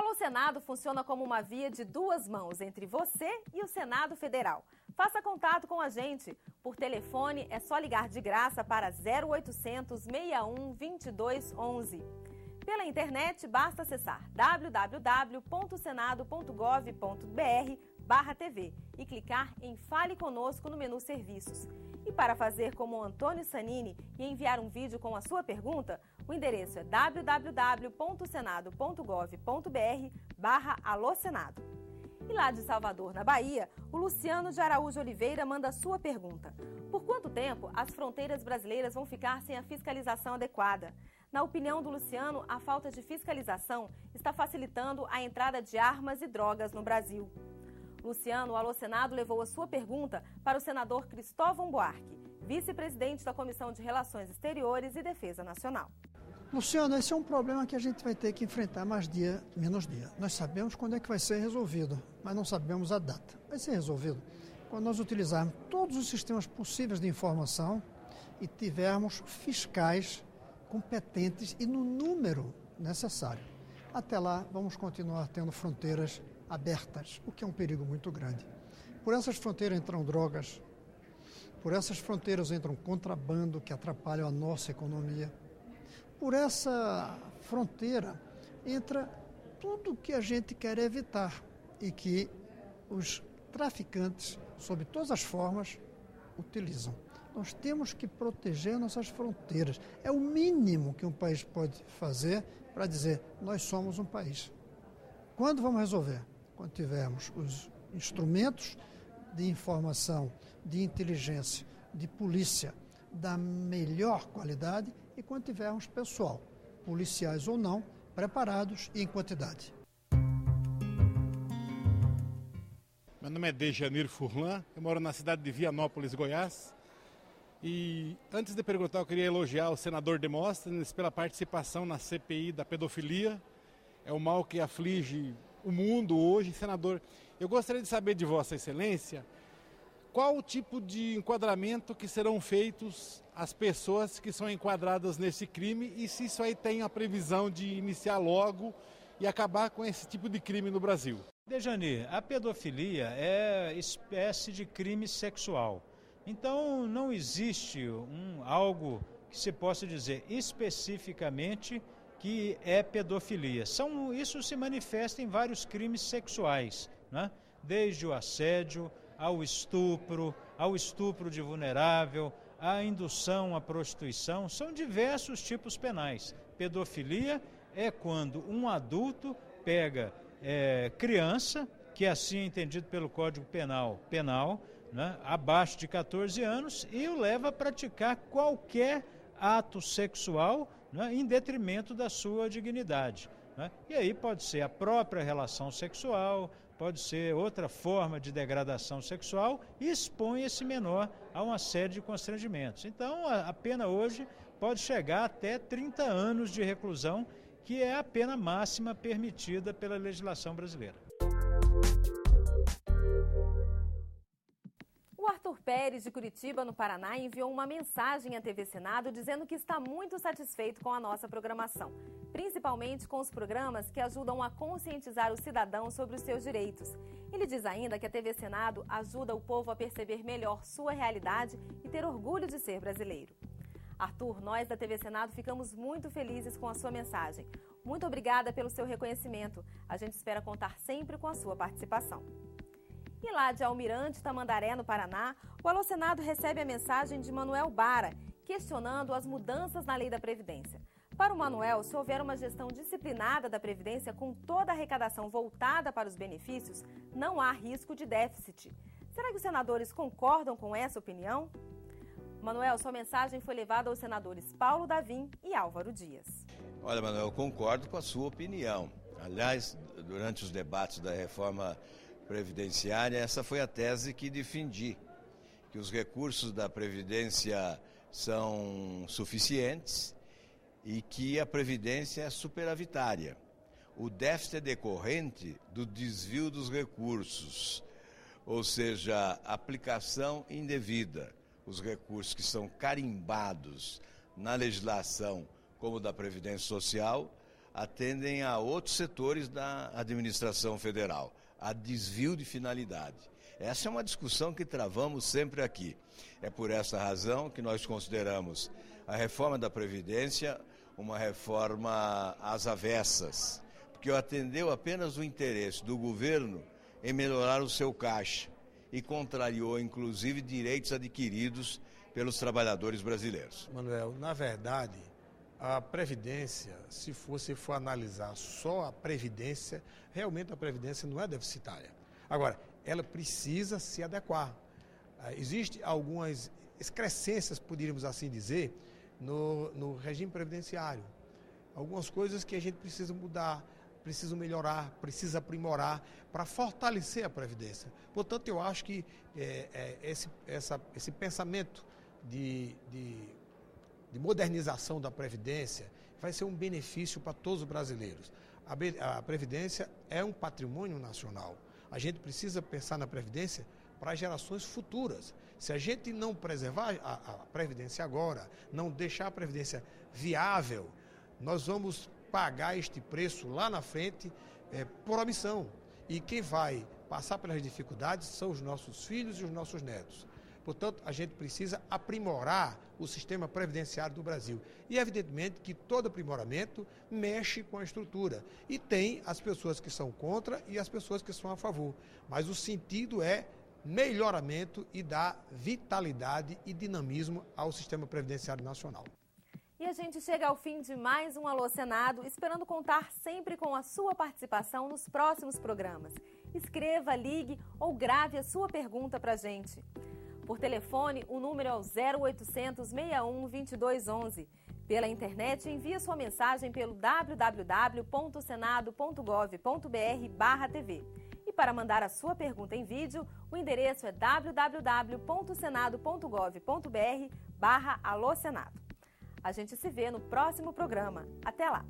Alô Senado funciona como uma via de duas mãos entre você e o Senado Federal. Faça contato com a gente. Por telefone é só ligar de graça para 0800 61 22 11. Pela internet basta acessar www.senado.gov.br/TV e clicar em Fale Conosco no menu Serviços. E para fazer como o Antônio Sanini e enviar um vídeo com a sua pergunta, o endereço é www.senado.gov.br/Alô Senado. E lá de Salvador, na Bahia, o Luciano de Araújo Oliveira manda a sua pergunta. Por quanto tempo as fronteiras brasileiras vão ficar sem a fiscalização adequada? Na opinião do Luciano, a falta de fiscalização está facilitando a entrada de armas e drogas no Brasil. Luciano, o Alô Senado levou a sua pergunta para o senador Cristóvão Buarque, vice-presidente da Comissão de Relações Exteriores e Defesa Nacional. Luciano, esse é um problema que a gente vai ter que enfrentar mais dia, menos dia. Nós sabemos quando é que vai ser resolvido, mas não sabemos a data. Vai ser resolvido quando nós utilizarmos todos os sistemas possíveis de informação e tivermos fiscais competentes e no número necessário. Até lá, vamos continuar tendo fronteiras abertas, o que é um perigo muito grande. Por essas fronteiras entram drogas, por essas fronteiras entram contrabando que atrapalham a nossa economia. Por essa fronteira entra tudo que a gente quer evitar e que os traficantes, sob todas as formas, utilizam. Nós temos que proteger nossas fronteiras. É o mínimo que um país pode fazer para dizer, nós somos um país. Quando vamos resolver? Quando tivermos os instrumentos de informação, de inteligência, de polícia, da melhor qualidade e quando tivermos pessoal, policiais ou não, preparados e em quantidade. Meu nome é Dejanir Furlan, eu moro na cidade de Vianópolis, Goiás. E antes de perguntar, eu queria elogiar o senador Demóstenes pela participação na CPI da pedofilia. É um mal que aflige o mundo hoje. Senador, eu gostaria de saber de Vossa Excelência qual o tipo de enquadramento que serão feitos às pessoas que são enquadradas nesse crime e se isso aí tem a previsão de iniciar logo e acabar com esse tipo de crime no Brasil. Dejanir, a pedofilia é espécie de crime sexual. Então não existe algo que se possa dizer especificamente que é pedofilia. Isso se manifesta em vários crimes sexuais, né? Desde o assédio, ao estupro de vulnerável, à indução à prostituição, são diversos tipos penais. Pedofilia é quando um adulto pega criança, que assim é entendido pelo Código Penal, né, abaixo de 14 anos, e o leva a praticar qualquer ato sexual, né, em detrimento da sua dignidade. Né? E aí pode ser a própria relação sexual, pode ser outra forma de degradação sexual e expõe esse menor a uma série de constrangimentos. Então a pena hoje pode chegar até 30 anos de reclusão, que é a pena máxima permitida pela legislação brasileira. O Arthur Pérez, de Curitiba, no Paraná, enviou uma mensagem à TV Senado dizendo que está muito satisfeito com a nossa programação, principalmente com os programas que ajudam a conscientizar o cidadão sobre os seus direitos. Ele diz ainda que a TV Senado ajuda o povo a perceber melhor sua realidade e ter orgulho de ser brasileiro. Arthur, nós da TV Senado ficamos muito felizes com a sua mensagem. Muito obrigada pelo seu reconhecimento. A gente espera contar sempre com a sua participação. E lá de Almirante Tamandaré, no Paraná, o Alô Senado recebe a mensagem de Manuel Bara, questionando as mudanças na lei da Previdência. Para o Manuel, se houver uma gestão disciplinada da Previdência com toda a arrecadação voltada para os benefícios, não há risco de déficit. Será que os senadores concordam com essa opinião? Manuel, sua mensagem foi levada aos senadores Paulo Davim e Álvaro Dias. Olha, Manuel, eu concordo com a sua opinião. Aliás, durante os debates da reforma previdenciária, essa foi a tese que defendi, que os recursos da Previdência são suficientes e que a Previdência é superavitária. O déficit é decorrente do desvio dos recursos, ou seja, aplicação indevida. Os recursos que são carimbados na legislação, como da Previdência Social, atendem a outros setores da administração federal, a desvio de finalidade. Essa é uma discussão que travamos sempre aqui. É por essa razão que nós consideramos a reforma da Previdência uma reforma às avessas, porque atendeu apenas o interesse do governo em melhorar o seu caixa e contrariou, inclusive, direitos adquiridos pelos trabalhadores brasileiros. Manuel, na verdade, a Previdência, se você for analisar só a Previdência, realmente a Previdência não é deficitária. Agora, ela precisa se adequar. Existem algumas excrescências, poderíamos assim dizer, no regime previdenciário. Algumas coisas que a gente precisa mudar, precisa melhorar, precisa aprimorar para fortalecer a Previdência. Portanto, eu acho que esse pensamento de modernização da Previdência vai ser um benefício para todos os brasileiros. A Previdência é um patrimônio nacional. A gente precisa pensar na Previdência para gerações futuras. Se a gente não preservar a Previdência agora, não deixar a Previdência viável, nós vamos pagar este preço lá na frente por omissão. E quem vai passar pelas dificuldades são os nossos filhos e os nossos netos. Portanto, a gente precisa aprimorar o sistema previdenciário do Brasil. E, evidentemente, que todo aprimoramento mexe com a estrutura. E tem as pessoas que são contra e as pessoas que são a favor. Mas o sentido é melhoramento e dar vitalidade e dinamismo ao sistema previdenciário nacional. E a gente chega ao fim de mais um Alô Senado, esperando contar sempre com a sua participação nos próximos programas. Escreva, ligue ou grave a sua pergunta para a gente. Por telefone, o número é o 0800 61 2211. Pela internet, envie sua mensagem pelo www.senado.gov.br/TV. E para mandar a sua pergunta em vídeo, o endereço é www.senado.gov.br/alô Senado. A gente se vê no próximo programa. Até lá!